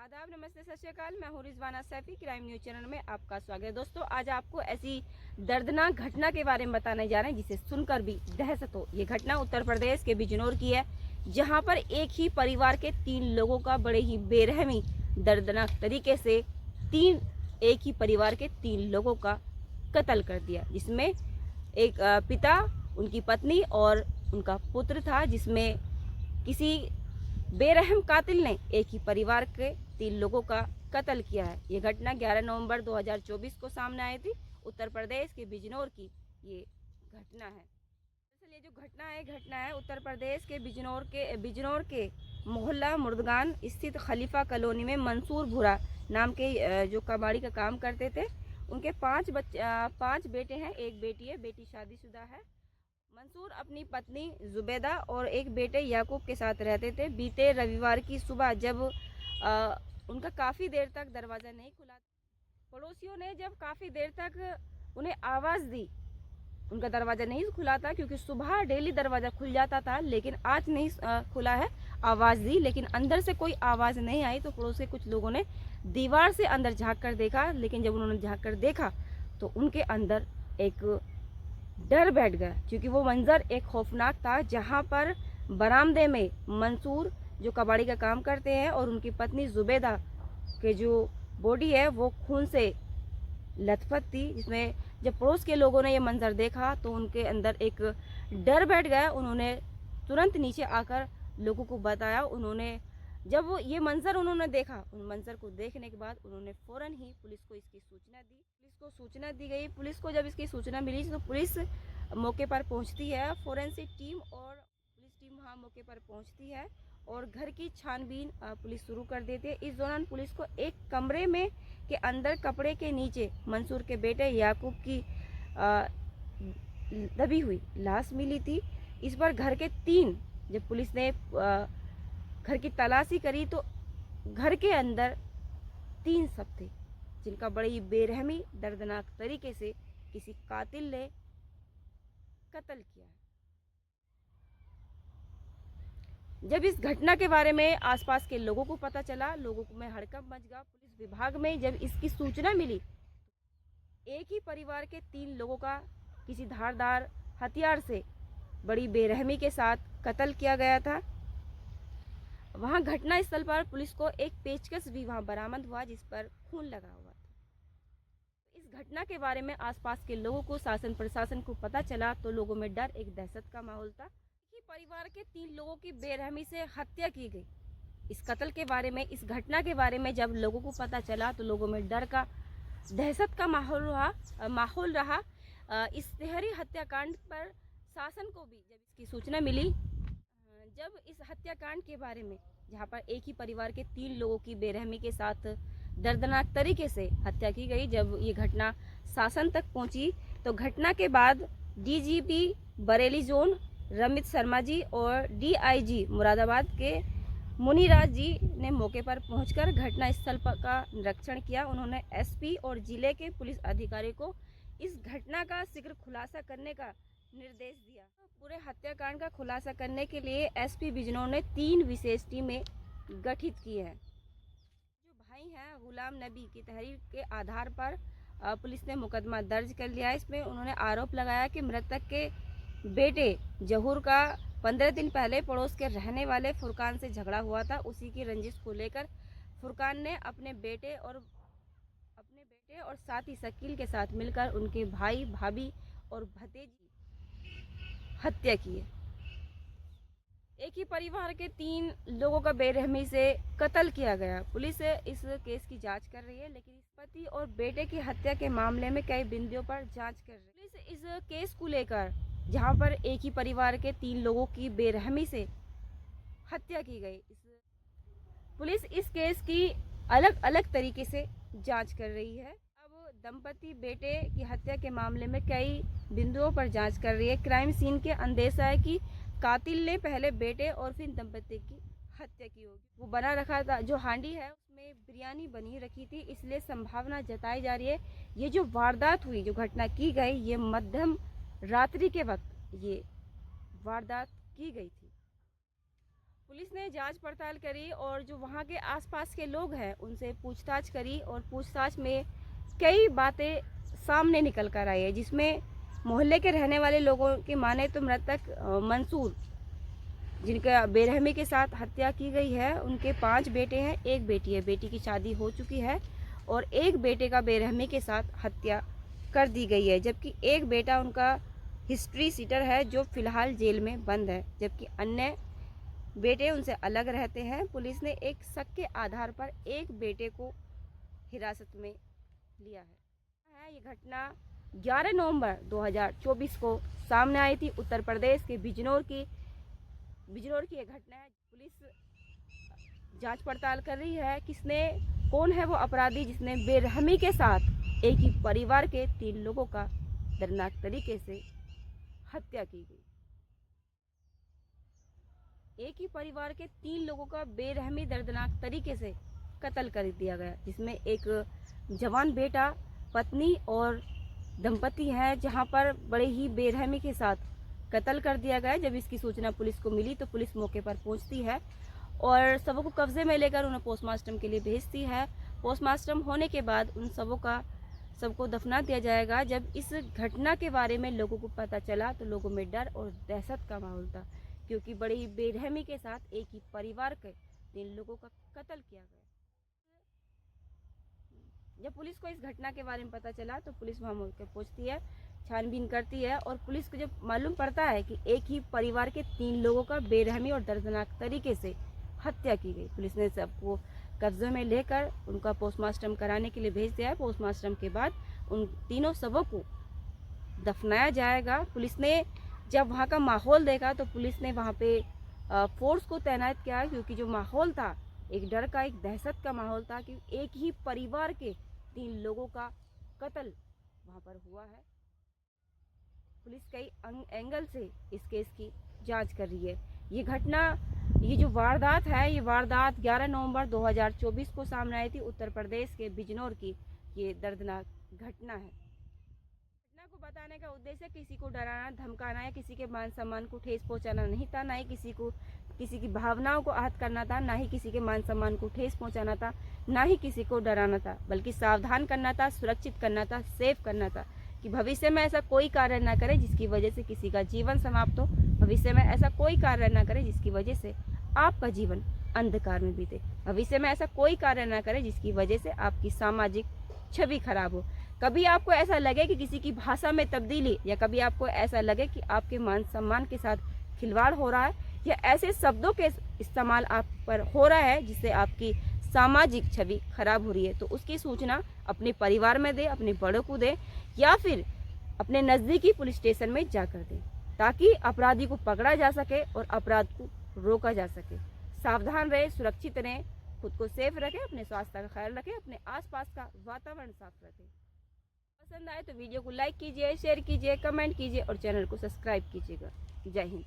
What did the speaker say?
आदाब, नमस्ते, सत श्री अकाल। मैं हूँ Rizwana Saifi. Crime news channel में आपका स्वागत है। दोस्तों, आज आपको ऐसी दर्दनाक घटना के बारे में बताने जा रहे हैं जिसे सुनकर भी दहशत हो। ये घटना उत्तर प्रदेश के बिजनौर की है, जहाँ पर एक ही परिवार के 3 लोगों का बड़े ही बेरहमी दर्दनाक तरीके से एक ही परिवार के 3 लोगों का कत्ल कर दिया, जिसमें एक पिता, उनकी पत्नी और उनका पुत्र था, जिसमें किसी बेरहम कातिल ने एक ही परिवार के 3 लोगों का कत्ल किया है। ये घटना 11 नवंबर 2024 को सामने आई थी। उत्तर प्रदेश के बिजनौर की ये घटना है। दरअसल ये जो घटना है उत्तर प्रदेश के बिजनौर के मोहल्ला मुर्दगान स्थित खलीफा कॉलोनी में मंसूर भूरा नाम के जो कबाड़ी का काम करते थे। उनके 5 बेटे हैं, एक बेटी है, बेटी शादीशुदा है। मंसूर अपनी पत्नी जुबैदा और एक बेटे याकूब के साथ रहते थे। बीते रविवार की सुबह जब उनका काफ़ी देर तक दरवाज़ा नहीं खुला, पड़ोसियों ने जब काफ़ी देर तक उन्हें आवाज़ दी, उनका दरवाज़ा नहीं खुला था क्योंकि सुबह डेली दरवाज़ा खुल जाता था, लेकिन आज नहीं खुला है। आवाज़ दी लेकिन अंदर से कोई आवाज़ नहीं आई, तो पड़ोस के कुछ लोगों ने दीवार से अंदर झाँक कर देखा, लेकिन जब उन्होंने झाँक कर देखा तो उनके अंदर एक डर बैठ गया, क्योंकि वो मंजर एक खौफनाक था, जहाँ पर बरामदे में मंसूर जो कबाड़ी का काम करते हैं और उनकी पत्नी जुबैदा के जो बॉडी है वो खून से लथपथ थी। जिसमें जब पड़ोस के लोगों ने ये मंजर देखा तो उनके अंदर एक डर बैठ गया। उन्होंने तुरंत नीचे आकर लोगों को बताया। जब ये मंजर उन्होंने देखा, उन मंजर को देखने के बाद उन्होंने फ़ौरन ही पुलिस को इसकी सूचना दी। पुलिस को सूचना दी गई। पुलिस को जब इसकी सूचना मिली तो पुलिस मौके पर पहुंचती है। फोरेंसिक टीम और पुलिस टीम वहां मौके पर पहुंचती है और घर की छानबीन पुलिस शुरू कर देती है। इस दौरान पुलिस को एक कमरे में के अंदर कपड़े के नीचे मंसूर के बेटे याकूब की दबी हुई लाश मिली थी। इस पर घर के 3 जब पुलिस ने घर की तलाशी करी तो घर के अंदर 3 शव थे, जिनका बड़ी बेरहमी दर्दनाक तरीके से किसी कातिल ने कत्ल किया है। जब इस घटना के बारे में आसपास के लोगों को पता चला, लोगों में हड़कंप मच गया। पुलिस विभाग में जब इसकी सूचना मिली, एक ही परिवार के 3 लोगों का किसी धारदार हथियार से बड़ी बेरहमी के साथ कत्ल किया गया था। वहां घटना स्थल पर पुलिस को एक पेचकस भी वहां बरामद हुआ, जिस पर खून लगा हुआ था। इस घटना के बारे में आसपास के लोगों को, शासन प्रशासन को पता चला तो लोगों में डर, एक दहशत का माहौल था कि परिवार के 3 लोगों की बेरहमी से हत्या की गई। इस कत्ल के बारे में, इस घटना के बारे में जब लोगों को पता चला तो लोगों में डर का, दहशत का माहौल रहा। इस तिहरी हत्याकांड पर शासन को भी जब इसकी सूचना मिली, जब इस हत्याकांड के बारे में, जहां पर एक ही परिवार के 3 लोगों की बेरहमी के साथ दर्दनाक तरीके से हत्या की गई, जब ये घटना शासन तक पहुंची तो घटना के बाद डीजीपी बरेली जोन रमित शर्मा जी और डीआईजी मुरादाबाद के मुनीराज जी ने मौके पर पहुंचकर घटना स्थल का निरीक्षण किया। उन्होंने एसपी और जिले के पुलिस अधिकारी को इस घटना का शीघ्र खुलासा करने का निर्देश दिया। पूरे हत्याकांड का खुलासा करने के लिए एसपी बिजनौर ने 3 विशेष टीमें गठित की हैं। जो भाई हैं गुलाम नबी की तहरीर के आधार पर पुलिस ने मुकदमा दर्ज कर लिया है। इसमें उन्होंने आरोप लगाया कि मृतक के बेटे जहूर का 15 दिन पहले पड़ोस के रहने वाले फुरकान से झगड़ा हुआ था। उसी की रंजिश को लेकर फुरकान ने अपने बेटे और साथी शकील के साथ मिलकर उनके भाई, भाभी और भतीजी हत्या की है। एक ही परिवार के 3 लोगों का बेरहमी से कत्ल किया गया। पुलिस इस केस की जांच कर रही है, लेकिन इस पति और बेटे की हत्या के मामले में कई बिंदुओं पर जांच कर रही है। पुलिस इस केस को लेकर, जहां पर एक ही परिवार के 3 लोगों की बेरहमी से हत्या की गई, पुलिस इस केस की अलग अलग तरीके से जांच कर रही है। अब दंपति बेटे की हत्या के मामले में कई बिंदुओं पर जांच कर रही है। क्राइम सीन के अंदेशा है कि कातिल ने पहले बेटे और फिर दंपति की हत्या की होगी। वो बना रखा था, जो हांडी है उसमें बिरयानी बनी रखी थी, इसलिए संभावना जताई जा रही है ये जो वारदात हुई, जो घटना की गई, ये मध्यम रात्रि के वक्त ये वारदात की गई थी। पुलिस ने जांच पड़ताल करी और जो वहाँ के आसपास के लोग हैं उनसे पूछताछ करी और पूछताछ में कई बातें सामने निकल कर आई है, जिसमें मोहल्ले के रहने वाले लोगों की माने तो मृतक मंसूर, जिनका बेरहमी के साथ हत्या की गई है, उनके 5 बेटे हैं, 1 बेटी है। बेटी की शादी हो चुकी है और 1 बेटे का बेरहमी के साथ हत्या कर दी गई है, जबकि 1 बेटा उनका हिस्ट्री सीटर है जो फिलहाल जेल में बंद है, जबकि अन्य बेटे उनसे अलग रहते हैं। पुलिस ने एक शक के आधार पर 1 बेटे को हिरासत में लिया है। ये घटना 11 नवंबर 2024 को सामने आई थी। उत्तर प्रदेश के बिजनौर की ये घटना है। पुलिस जांच पड़ताल कर रही है कौन है वो अपराधी जिसने बेरहमी के साथ एक ही परिवार के 3 लोगों का दर्दनाक तरीके से हत्या की गई। एक ही परिवार के 3 लोगों का बेरहमी दर्दनाक तरीके से कत्ल कर दिया गया, जिसमें एक जवान बेटा, पत्नी और दंपति हैं, जहां पर बड़े ही बेरहमी के साथ कत्ल कर दिया गया। जब इसकी सूचना पुलिस को मिली तो पुलिस मौके पर पहुंचती है और शवों को कब्जे में लेकर उन्हें पोस्टमार्टम के लिए भेजती है। पोस्टमार्टम होने के बाद उन सबको दफना दिया जाएगा। जब इस घटना के बारे में लोगों को पता चला तो लोगों में डर और दहशत का माहौल था, क्योंकि बड़ी ही बेरहमी के साथ एक ही परिवार के 3 लोगों का कत्ल किया गया। जब पुलिस को इस घटना के बारे में पता चला तो पुलिस वहां मौके पहुंचती है, छानबीन करती है और पुलिस को जब मालूम पड़ता है कि एक ही परिवार के 3 लोगों का बेरहमी और दर्दनाक तरीके से हत्या की गई, पुलिस ने सबको कब्जे में लेकर उनका पोस्टमार्टम कराने के लिए भेज दिया है। पोस्टमार्टम के बाद उन तीनों शवों को दफनाया जाएगा। पुलिस ने जब वहाँ का माहौल देखा तो पुलिस ने वहाँ पे फोर्स को तैनात किया, क्योंकि जो माहौल था एक डर का, एक दहशत का माहौल था कि एक ही परिवार के 3 लोगों का कत्ल वहाँ पर हुआ है। पुलिस कई एंगल से इस केस की जांच कर रही है। ये जो वारदात है, ये वारदात 11 नवंबर 2024 को सामने आई थी। उत्तर प्रदेश के बिजनौर की ये दर्दनाक घटना है। घटना को बताने का उद्देश्य किसी को डराना, धमकाना या किसी के मान सम्मान को ठेस पहुंचाना नहीं था, ना ही किसी की भावनाओं को आहत करना था, ना ही किसी के मान सम्मान को ठेस पहुंचाना था, ना ही किसी को डराना था, बल्कि सावधान करना था, सुरक्षित करना था, सेफ करना था कि भविष्य में ऐसा कोई कार्य न करे जिसकी वजह से किसी का जीवन समाप्त हो। भविष्य में ऐसा कोई कार्य न करे जिसकी वजह से आपका जीवन अंधकार में बीते। भविष्य में ऐसा कोई कार्य न करे जिसकी वजह से आपकी सामाजिक छवि खराब हो। कभी आपको ऐसा लगे कि किसी की भाषा में तब्दीली, या कभी आपको ऐसा लगे कि आपके मान सम्मान के साथ खिलवाड़ हो रहा है, या ऐसे शब्दों के इस्तेमाल आप पर हो रहा है जिससे आपकी सामाजिक छवि खराब हो रही है, तो उसकी सूचना अपने परिवार में दे, अपने बड़ों को दे, या फिर अपने नज़दीकी पुलिस स्टेशन में जाकर दे, ताकि अपराधी को पकड़ा जा सके और अपराध को रोका जा सके। सावधान रहे, सुरक्षित रहें, खुद को सेफ रखें, अपने स्वास्थ्य का ख्याल रखें, अपने आसपास का वातावरण साफ रखें। पसंद आए तो वीडियो को लाइक कीजिए, शेयर कीजिए, कमेंट कीजिए और चैनल को सब्सक्राइब कीजिएगा। जय हिंद।